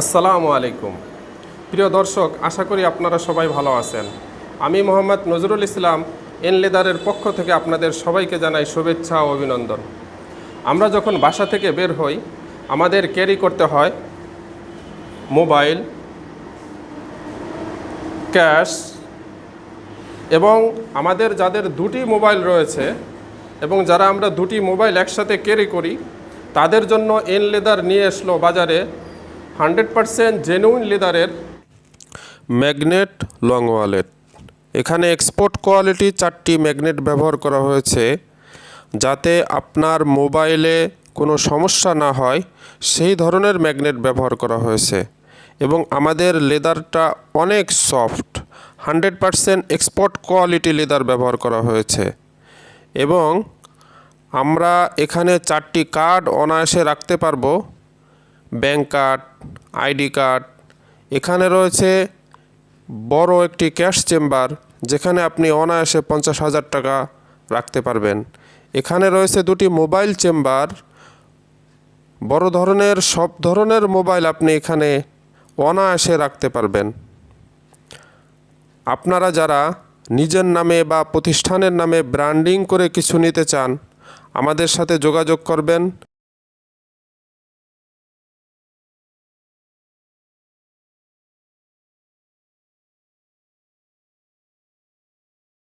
আসসালামু আলাইকুম। প্রিয় দর্শক, আশা করি আপনারা সবাই ভালো আছেন। আমি মোহাম্মদ নজরুল ইসলাম এন লেদারের পক্ষ থেকে আপনাদের সবাইকে জানাই শুভেচ্ছা ও অভিনন্দন। আমরা যখন বাসা থেকে বের হই আমাদের ক্যারি করতে হয় মোবাইল, ক্যাশ এবং আমাদের যাদের দুটি মোবাইল রয়েছে এবং যারা আমরা দুটি মোবাইল একসাথে ক্যারি করি তাদের জন্য এন লেদার নিয়ে আসলো বাজারে 100% জেনুইন লেদারের ম্যাগনেট লং ওয়ালেট। এখানে এক্সপোর্ট কোয়ালিটি 4টি ম্যাগনেট ব্যবহার করা হয়েছে যাতে আপনার মোবাইলে কোনো সমস্যা না হয় সেই ধরনের ম্যাগনেট ব্যবহার করা হয়েছে এবং আমাদের লেদারটা অনেক সফট, 100% এক্সপোর্ট কোয়ালিটি লেদার ব্যবহার করা হয়েছে এবং আমরা এখানে 4টি কার্ড অনায়াসে রাখতে পারবো। ব্যাংক কার্ড, আইডি কার্ড, এখানে রয়েছে বড় একটি ক্যাশ চেম্বার যেখানে আপনি অনায়াসে 50,000 টাকা রাখতে পারবেন। এখানে রয়েছে দুটি মোবাইল চেম্বার, বড় ধরনের সব ধরনের মোবাইল আপনি এখানে অনায়াসে রাখতে পারবেন। আপনারা যারা নিজের নামে বা প্রতিষ্ঠানের নামে ব্র্যান্ডিং করে কিছু নিতে চান আমাদের সাথে যোগাযোগ করবেন।